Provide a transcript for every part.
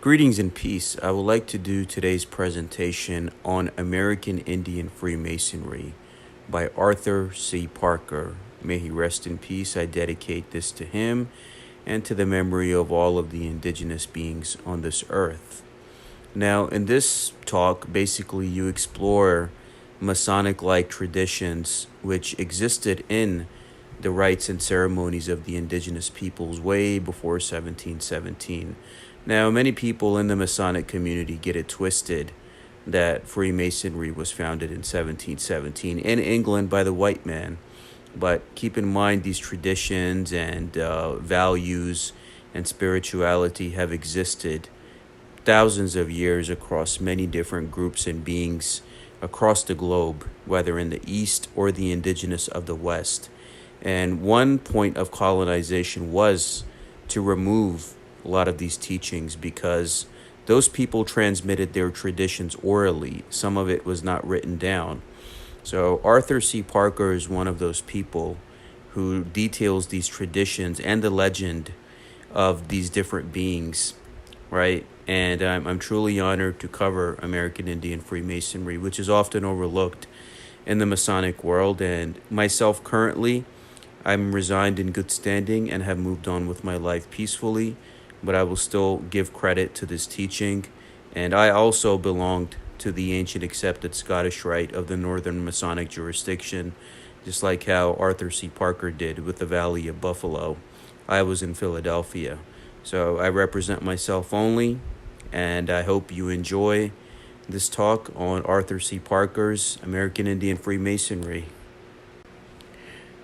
Greetings and peace. I would like to do today's presentation on American Indian Freemasonry by Arthur C. Parker. May he rest in peace. I dedicate this to him and to the memory of all of the indigenous beings on this earth. Now, in this talk, basically you explore Masonic-like traditions which existed in the rites and ceremonies of the indigenous peoples way before 1717. Now, many people in the Masonic community get it twisted that Freemasonry was founded in 1717 in England by the white man. But keep in mind these traditions and values and spirituality have existed thousands of years across many different groups and beings across the globe, whether in the East or the indigenous of the West. And one point of colonization was to remove a lot of these teachings because those people transmitted their traditions orally. Some of it was not written down. So Arthur C. Parker is one of those people who details these traditions and the legend of these different beings, right? And I'm truly honored to cover American Indian Freemasonry, which is often overlooked in the Masonic world. And myself currently, I'm resigned in good standing and have moved on with my life peacefully, but I will still give credit to this teaching. And I also belonged to the ancient accepted Scottish Rite of the Northern Masonic jurisdiction, just like how Arthur C. Parker did with the Valley of Buffalo. I was in Philadelphia. So I represent myself only, and I hope you enjoy this talk on Arthur C. Parker's American Indian Freemasonry.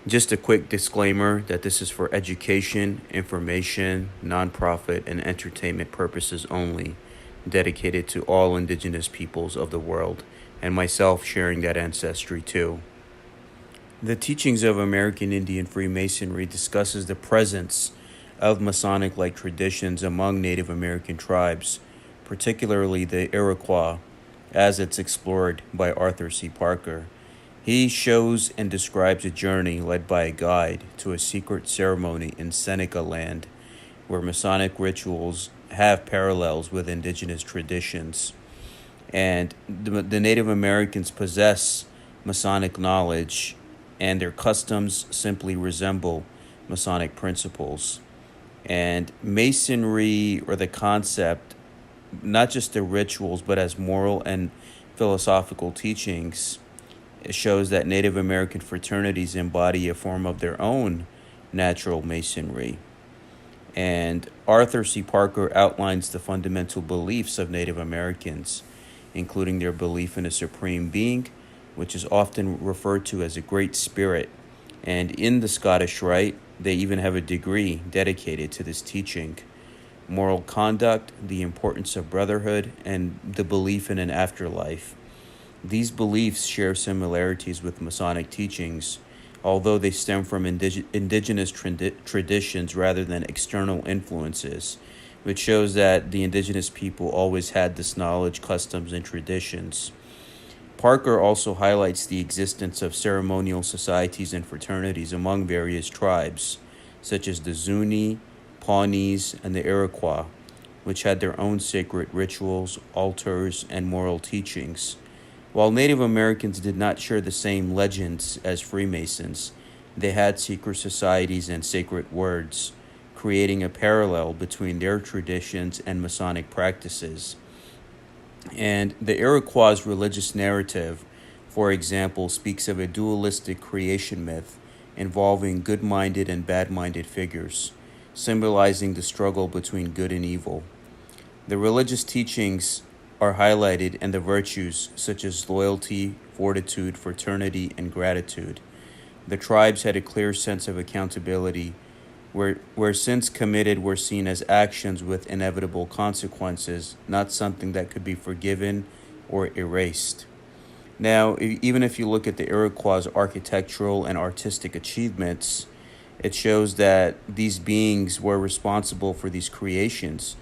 Just a quick disclaimer that this is for education, information, nonprofit, and entertainment purposes only, dedicated to all indigenous peoples of the world, and myself sharing that ancestry too. The teachings of American Indian Freemasonry discusses the presence of Masonic-like traditions among Native American tribes, particularly the Iroquois, as it's explored by Arthur C. Parker. He shows and describes a journey led by a guide to a secret ceremony in Seneca land, where Masonic rituals have parallels with indigenous traditions. And the Native Americans possess Masonic knowledge, and their customs simply resemble Masonic principles. And Masonry, or the concept, not just the rituals, but as moral and philosophical teachings, it shows that Native American fraternities embody a form of their own natural Masonry. And Arthur C. Parker outlines the fundamental beliefs of Native Americans, including their belief in a supreme being, which is often referred to as a great spirit. And in the Scottish Rite, they even have a degree dedicated to this teaching. Moral conduct, the importance of brotherhood, and the belief in an afterlife. These beliefs share similarities with Masonic teachings, although they stem from indigenous traditions rather than external influences, which shows that the indigenous people always had this knowledge, customs, and traditions. Parker also highlights the existence of ceremonial societies and fraternities among various tribes, such as the Zuni, Pawnees, and the Iroquois, which had their own sacred rituals, altars, and moral teachings. While Native Americans did not share the same legends as Freemasons, they had secret societies and sacred words, creating a parallel between their traditions and Masonic practices. And the Iroquois' religious narrative, for example, speaks of a dualistic creation myth involving good-minded and bad-minded figures, symbolizing the struggle between good and evil. The religious teachings are highlighted in the virtues such as loyalty, fortitude, fraternity, and gratitude. The tribes had a clear sense of accountability, where sins committed were seen as actions with inevitable consequences, not something that could be forgiven or erased. Now, even if you look at the Iroquois' architectural and artistic achievements, it shows that these beings were responsible for these creations,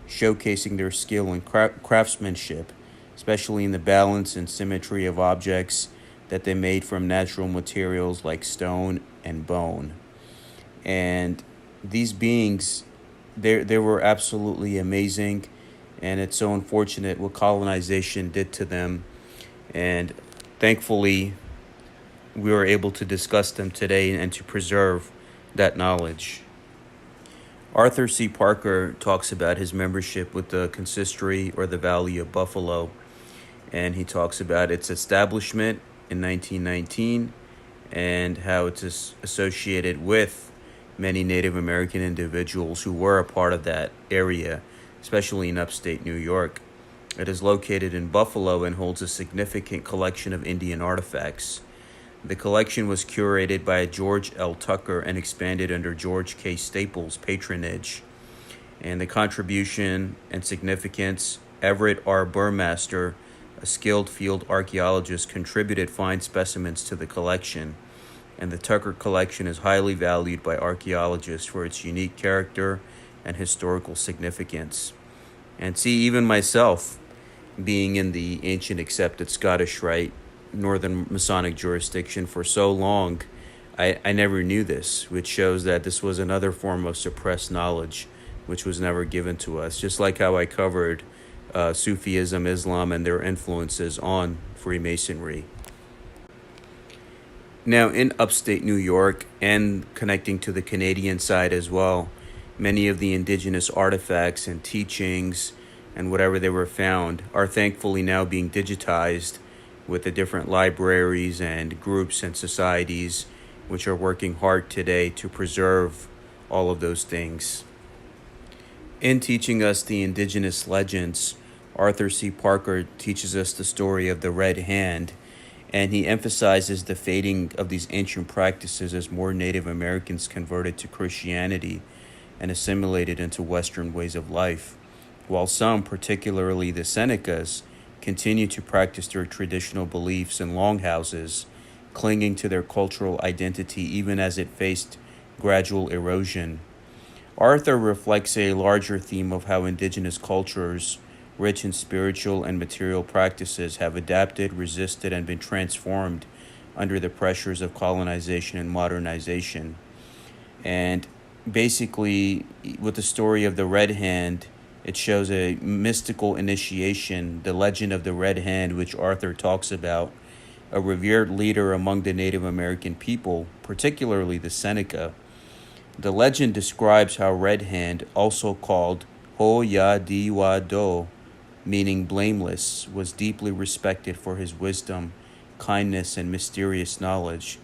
showcasing their skill in craftsmanship, especially in the balance and symmetry of objects that they made from natural materials like stone and bone. And these beings, they were absolutely amazing, And it's so unfortunate what colonization did to them. And thankfully, we were able to discuss them today and to preserve that knowledge. Arthur C. Parker talks about his membership with the Consistory, or the Valley of Buffalo, and he talks about its establishment in 1919 and how it's associated with many Native American individuals who were a part of that area, especially in upstate New York. It is located in Buffalo and holds a significant collection of Indian artifacts. The collection was curated by George L. Tucker and expanded under George K. Staples' patronage. And the contribution and significance: Everett R. Burmaster, a skilled field archaeologist, contributed fine specimens to the collection. And the Tucker collection is highly valued by archaeologists for its unique character and historical significance. And see, even myself, being in the ancient accepted Scottish Rite Northern Masonic jurisdiction for so long, I never knew this, which shows that this was another form of suppressed knowledge, which was never given to us, just like how I covered Sufism, Islam, and their influences on Freemasonry. Now, in upstate New York and connecting to the Canadian side as well, many of the indigenous artifacts and teachings and whatever they were found are thankfully now being digitized with the different libraries and groups and societies which are working hard today to preserve all of those things. In teaching us the indigenous legends, Arthur C. Parker teaches us the story of the Red Hand, and he emphasizes the fading of these ancient practices as more Native Americans converted to Christianity and assimilated into Western ways of life, while some, particularly the Senecas, continue to practice their traditional beliefs in longhouses, clinging to their cultural identity even as it faced gradual erosion. Arthur reflects a larger theme of how indigenous cultures, rich in spiritual and material practices, have adapted, resisted, and been transformed under the pressures of colonization and modernization. And basically, with the story of the Red Hand, it shows a mystical initiation, the legend of the Red Hand, which Arthur talks about, a revered leader among the Native American people, particularly the Seneca. The legend describes how Red Hand, also called Ho Ya Di Wa Do, meaning blameless, was deeply respected for his wisdom, kindness, and mysterious knowledge.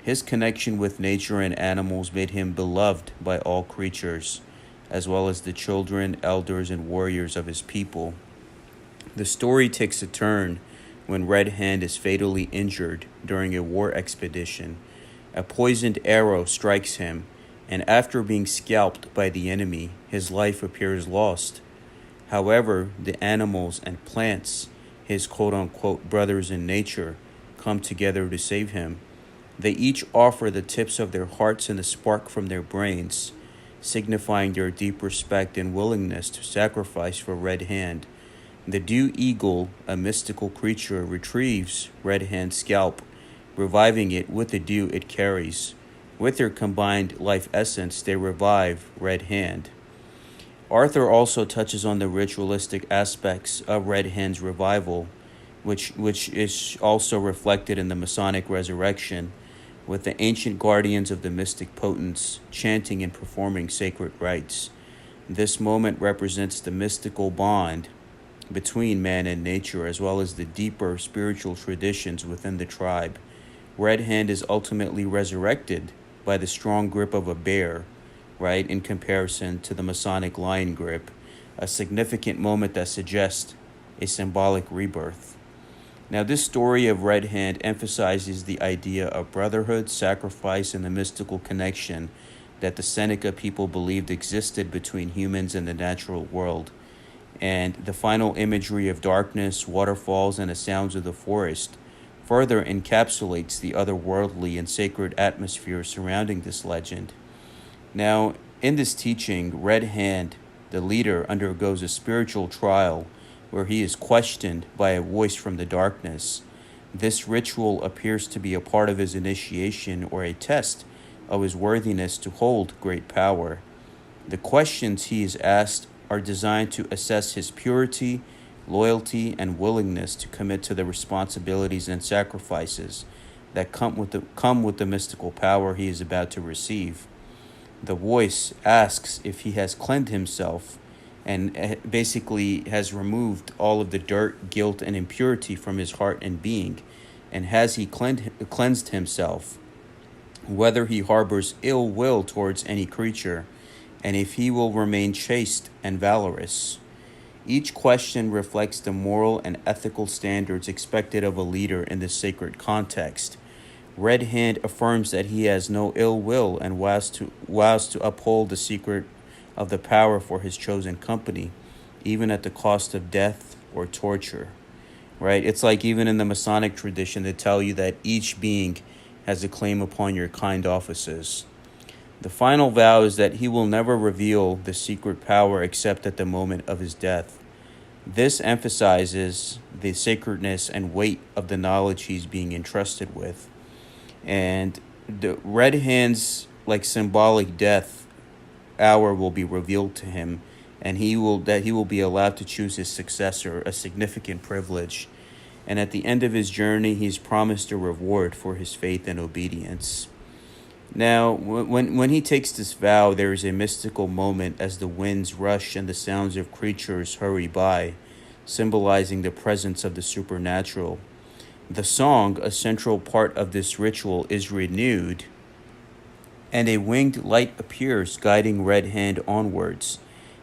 His connection with nature and animals made him beloved by all creatures, as well as the children, elders, and warriors of his people. The story takes a turn when Red Hand is fatally injured during a war expedition. A poisoned arrow strikes him, and after being scalped by the enemy, his life appears lost. However, the animals and plants, his quote-unquote brothers in nature, come together to save him. They each offer the tips of their hearts and a spark from their brains, signifying their deep respect and willingness to sacrifice for Red Hand. The Dew Eagle, a mystical creature, retrieves Red Hand's scalp, reviving it with the dew it carries. With their combined life essence, they revive Red Hand. Arthur also touches on the ritualistic aspects of Red Hand's revival, which is also reflected in the Masonic resurrection, with the ancient guardians of the mystic potents chanting and performing sacred rites. This moment represents the mystical bond between man and nature, as well as the deeper spiritual traditions within the tribe. Red Hand is ultimately resurrected by the strong grip of a bear, right, in comparison to the Masonic lion grip, a significant moment that suggests a symbolic rebirth. Now, this story of Red Hand emphasizes the idea of brotherhood, sacrifice, and the mystical connection that the Seneca people believed existed between humans and the natural world. And the final imagery of darkness, waterfalls, and the sounds of the forest further encapsulates the otherworldly and sacred atmosphere surrounding this legend. Now, in this teaching, Red Hand, the leader, undergoes a spiritual trial where he is questioned by a voice from the darkness. This ritual appears to be a part of his initiation or a test of his worthiness to hold great power. The questions he is asked are designed to assess his purity, loyalty, and willingness to commit to the responsibilities and sacrifices that come with the mystical power he is about to receive. The voice asks if he has cleansed himself and basically has removed all of the dirt, guilt, and impurity from his heart and being. And has he cleansed himself? Whether he harbors ill will towards any creature, and if he will remain chaste and valorous. Each question reflects the moral and ethical standards expected of a leader in this sacred context. Red Hand affirms that he has no ill will and vows to uphold the secret of the power for his chosen company, even at the cost of death or torture. Right? It's like even in the Masonic tradition, they tell you that each being has a claim upon your kind offices. The final vow is that he will never reveal the secret power except at the moment of his death. This emphasizes the sacredness and weight of the knowledge he's being entrusted with. And the Red Hand's symbolic death hour will be revealed to him, and he will be allowed to choose his successor, a significant privilege. And at the end of his journey, he's promised a reward for his faith and obedience. Now, when he takes this vow, there is a mystical moment as the winds rush and the sounds of creatures hurry by, symbolizing the presence of the supernatural. The song, a central part of this ritual, is renewed, and a winged light appears, guiding Red Hand onwards.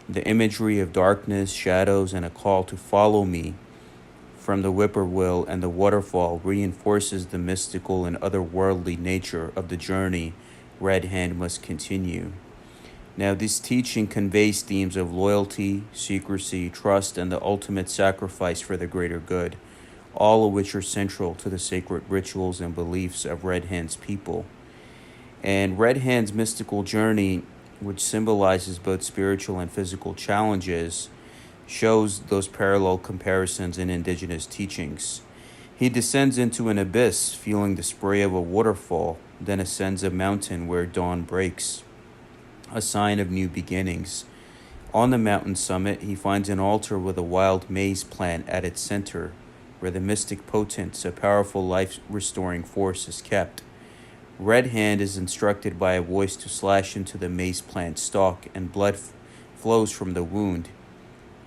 The imagery of darkness, shadows, and a call to follow me from the whippoorwill and the waterfall reinforces the mystical and otherworldly nature of the journey Red Hand must continue. Now, this teaching conveys themes of loyalty, secrecy, trust, and the ultimate sacrifice for the greater good, all of which are central to the sacred rituals and beliefs of Red Hand's people. And Red Hand's mystical journey, which symbolizes both spiritual and physical challenges, shows those parallel comparisons in indigenous teachings. He descends into an abyss, feeling the spray of a waterfall, then ascends a mountain where dawn breaks, a sign of new beginnings. On the mountain summit, he finds an altar with a wild maize plant at its center, where the mystic potence, a powerful life-restoring force, is kept. Red Hand is instructed by a voice to slash into the maize plant stalk, and blood flows from the wound.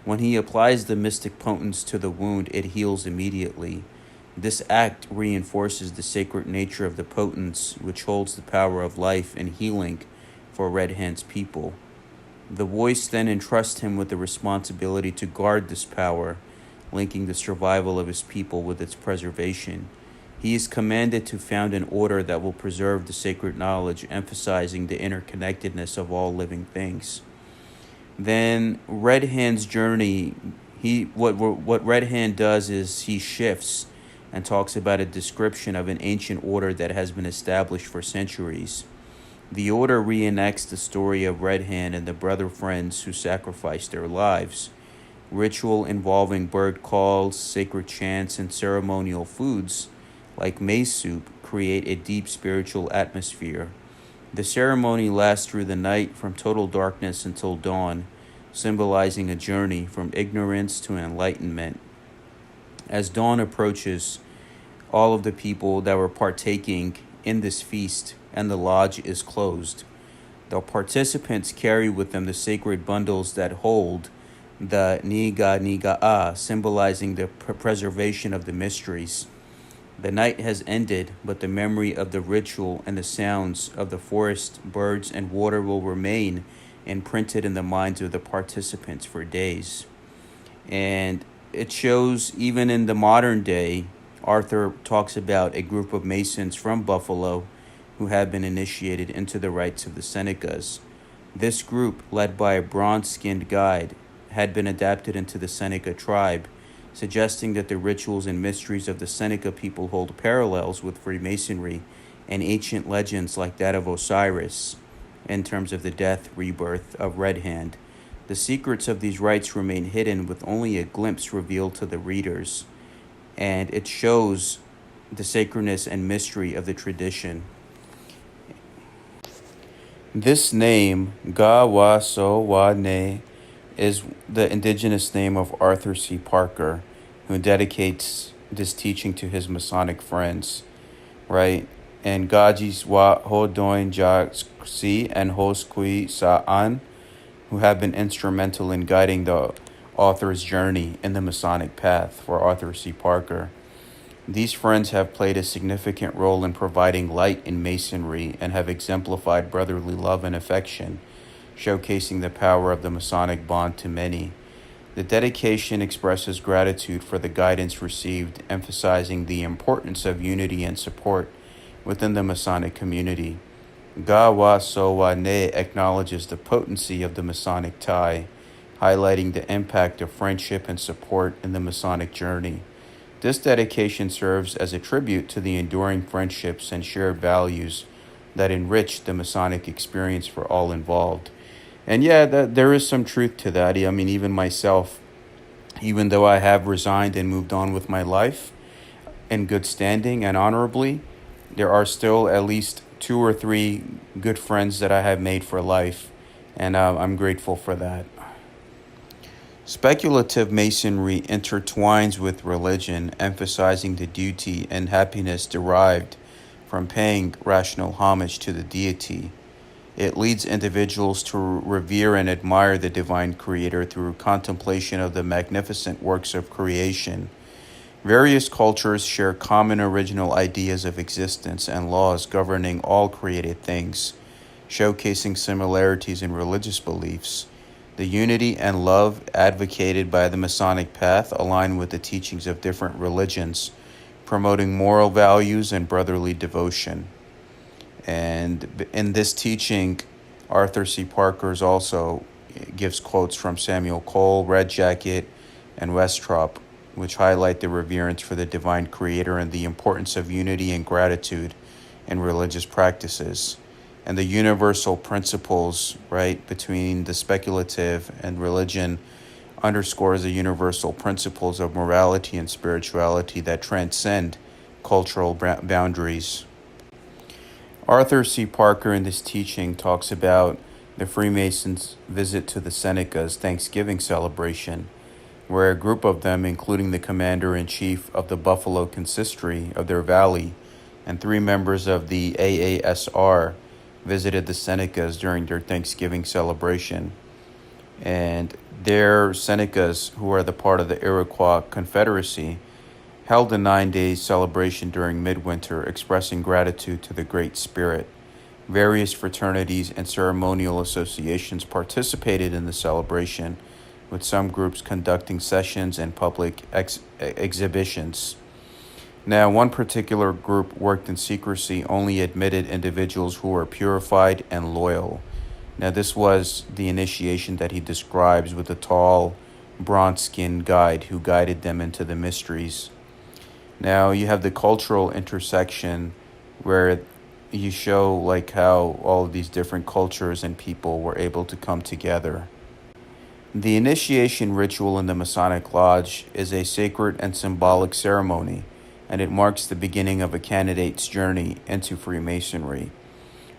When he applies the mystic potence to the wound, it heals immediately. This act reinforces the sacred nature of the potence, which holds the power of life and healing for Red Hand's people. The voice then entrusts him with the responsibility to guard this power, linking the survival of his people with its preservation. He is commanded to found an order that will preserve the sacred knowledge, emphasizing the interconnectedness of all living things. Then Red Hand's journey, what Red Hand does is he shifts and talks about a description of an ancient order that has been established for centuries. The order reenacts the story of Red Hand and the brother friends who sacrificed their lives. Ritual involving bird calls, sacred chants, and ceremonial foods, like maize soup, create a deep spiritual atmosphere. The ceremony lasts through the night from total darkness until dawn, symbolizing a journey from ignorance to enlightenment. As dawn approaches, all of the people that were partaking in this feast and the lodge is closed. The participants carry with them the sacred bundles that hold the Niga Niga'a, symbolizing the preservation of the mysteries. The night has ended, but the memory of the ritual and the sounds of the forest, birds, and water will remain imprinted in the minds of the participants for days. And it shows even in the modern day, Arthur talks about a group of Masons from Buffalo who have been initiated into the rites of the Senecas. This group, led by a bronze-skinned guide, had been adapted into the Seneca tribe, suggesting that the rituals and mysteries of the Seneca people hold parallels with Freemasonry and ancient legends like that of Osiris in terms of the death, rebirth of Red Hand. The secrets of these rites remain hidden, with only a glimpse revealed to the readers, and it shows the sacredness and mystery of the tradition. This name, Ga-wa-so-wa-ne, is the indigenous name of Arthur C. Parker, who dedicates this teaching to his Masonic friends, right? And Gajis wa Hodoin Ja Si and Hoskui Sa'an, who have been instrumental in guiding the author's journey in the Masonic path for Arthur C. Parker. These friends have played a significant role in providing light in Masonry and have exemplified brotherly love and affection, showcasing the power of the Masonic bond to many. The dedication expresses gratitude for the guidance received, emphasizing the importance of unity and support within the Masonic community. Ga Wa So Wa Ne acknowledges the potency of the Masonic tie, highlighting the impact of friendship and support in the Masonic journey. This dedication serves as a tribute to the enduring friendships and shared values that enrich the Masonic experience for all involved. And yeah, there is some truth to that. I mean, even myself, even though I have resigned and moved on with my life in good standing and honorably, there are still at least 2 or 3 good friends that I have made for life, and I'm grateful for that. Speculative Masonry intertwines with religion, emphasizing the duty and happiness derived from paying rational homage to the deity. It leads individuals to revere and admire the divine creator through contemplation of the magnificent works of creation. Various cultures share common original ideas of existence and laws governing all created things, showcasing similarities in religious beliefs. The unity and love advocated by the Masonic path align with the teachings of different religions, promoting moral values and brotherly devotion. And in this teaching, Arthur C. Parker also gives quotes from Samuel Cole, Red Jacket, and Westrop, which highlight the reverence for the divine creator and the importance of unity and gratitude in religious practices. And the universal principles, right, between the speculative and religion underscores the universal principles of morality and spirituality that transcend cultural boundaries. Arthur C. Parker in this teaching talks about the Freemasons' visit to the Senecas' Thanksgiving celebration, where a group of them, including the commander-in-chief of the Buffalo Consistory of their valley and 3 members of the AASR, visited the Senecas during their Thanksgiving celebration. And their Senecas, who are the part of the Iroquois Confederacy, held a 9-day celebration during midwinter, expressing gratitude to the Great Spirit. Various fraternities and ceremonial associations participated in the celebration, with some groups conducting sessions and public exhibitions. Now, one particular group worked in secrecy, only admitted individuals who were purified and loyal. Now, this was the initiation that he describes with a tall, bronze-skinned guide who guided them into the mysteries. Now, you have the cultural intersection where you show like how all of these different cultures and people were able to come together. The initiation ritual in the Masonic Lodge is a sacred and symbolic ceremony, and it marks the beginning of a candidate's journey into Freemasonry.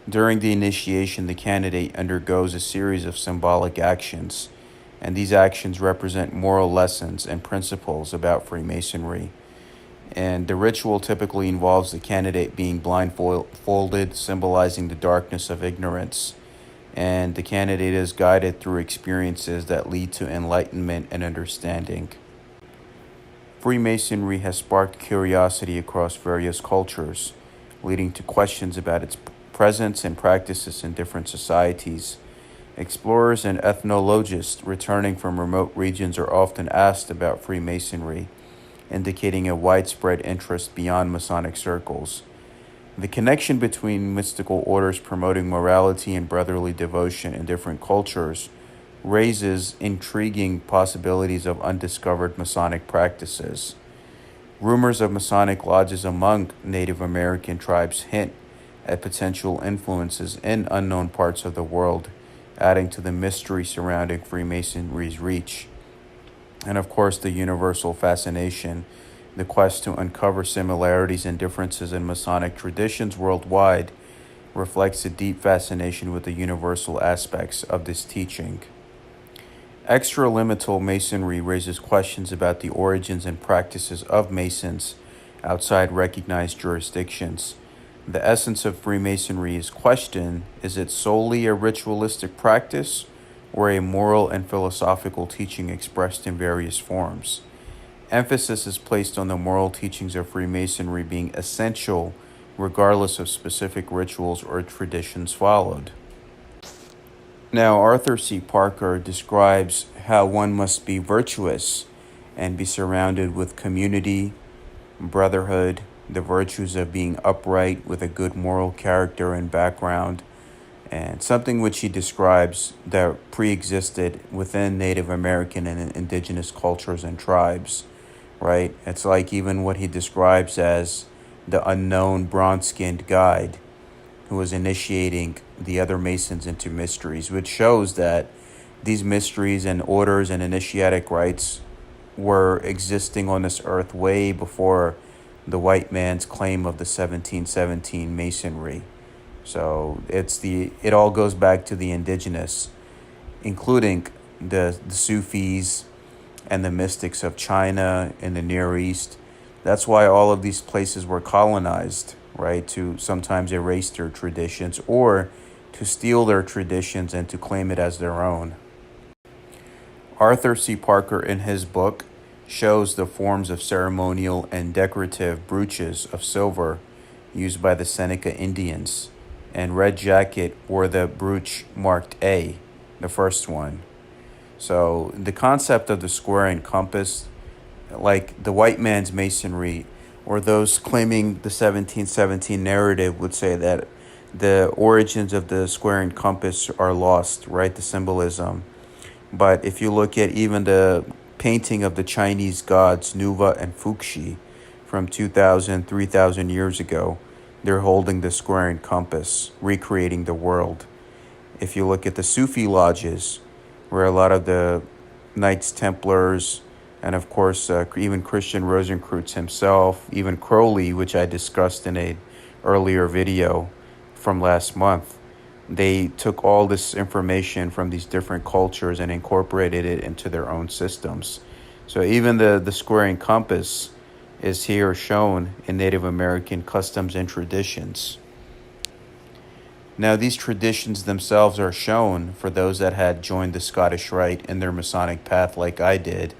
During the initiation, the candidate undergoes a series of symbolic actions, and these actions represent moral lessons and principles about Freemasonry. And the ritual typically involves the candidate being blindfolded, symbolizing the darkness of ignorance. And the candidate is guided through experiences that lead to enlightenment and understanding. Freemasonry has sparked curiosity across various cultures, leading to questions about its presence and practices in different societies. Explorers and ethnologists returning from remote regions are often asked about Freemasonry, indicating a widespread interest beyond Masonic circles. The connection between mystical orders promoting morality and brotherly devotion in different cultures raises intriguing possibilities of undiscovered Masonic practices. Rumors of Masonic lodges among Native American tribes hint at potential influences in unknown parts of the world, adding to the mystery surrounding Freemasonry's reach. And of course, the universal fascination, the quest to uncover similarities and differences in Masonic traditions worldwide, reflects a deep fascination with the universal aspects of this teaching. Extraliminal Masonry raises questions about the origins and practices of Masons outside recognized jurisdictions. The essence of Freemasonry is questioned: is it solely a ritualistic practice or a moral and philosophical teaching expressed in various forms? Emphasis is placed on the moral teachings of Freemasonry being essential regardless of specific rituals or traditions followed. Now, Arthur C. Parker describes how one must be virtuous and be surrounded with community, brotherhood, the virtues of being upright with a good moral character and background, and something which he describes that pre-existed within Native American and indigenous cultures and tribes, right? It's like even what he describes as the unknown bronze-skinned guide who was initiating the other Masons into mysteries, which shows that these mysteries and orders and initiatic rites were existing on this earth way before the white man's claim of the 1717 Masonry. So it all goes back to the indigenous, including the Sufis and the mystics of China and the Near East. That's why all of these places were colonized, right? To sometimes erase their traditions or to steal their traditions and to claim it as their own. Arthur C. Parker, in his book, shows the forms of ceremonial and decorative brooches of silver used by the Seneca Indians. And Red Jacket wore the brooch marked A, the first one. So the concept of the square and compass, like the white man's masonry, or those claiming the 1717 narrative would say that the origins of the square and compass are lost, right? The symbolism. But if you look at even the painting of the Chinese gods, Nuwa and Fuxi, from 2,000, 3,000 years ago, they're holding the square and compass, recreating the world. If you look at the Sufi lodges, where a lot of the Knights Templars, and of course, even Christian Rosenkreutz himself, even Crowley, which I discussed in an earlier video from last month, they took all this information from these different cultures and incorporated it into their own systems. So even the square and compass is here shown in Native American customs and traditions. Now, these traditions themselves are shown for those that had joined the Scottish Rite in their Masonic path like I did.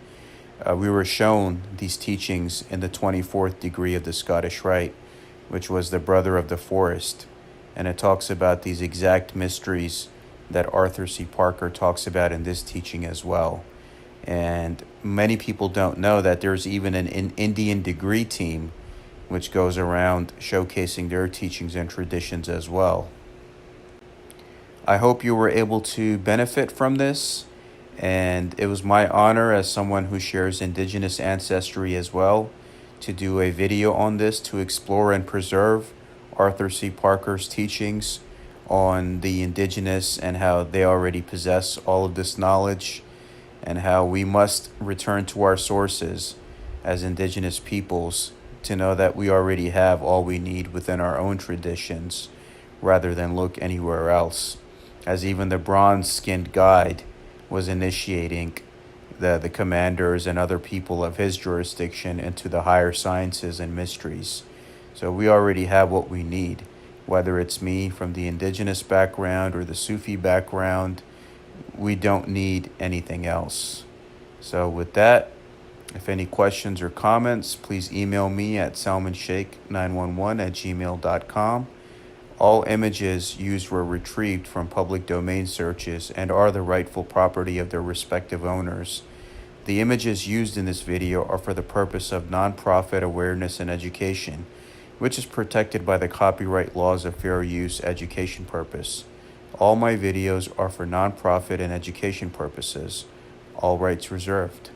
We were shown these teachings in the 24th degree of the Scottish Rite, which was the Brother of the Forest. And it talks about these exact mysteries that Arthur C. Parker talks about in this teaching as well. And many people don't know that there's even an Indian degree team which goes around showcasing their teachings and traditions as well. I hope you were able to benefit from this. And it was my honor as someone who shares indigenous ancestry as well to do a video on this to explore and preserve Arthur C. Parker's teachings on the indigenous and how they already possess all of this knowledge and how we must return to our sources as indigenous peoples to know that we already have all we need within our own traditions rather than look anywhere else. As even the bronze-skinned guide was initiating the commanders and other people of his jurisdiction into the higher sciences and mysteries. So we already have what we need, whether it's me from the indigenous background or the Sufi background. We don't need anything else. So with that, if any questions or comments, please email me at salmonshake911@gmail.com. All images used were retrieved from public domain searches and are the rightful property of their respective owners. The images used in this video are for the purpose of nonprofit awareness and education, which is protected by the copyright laws of fair use education purpose. All my videos are for nonprofit and education purposes. All rights reserved.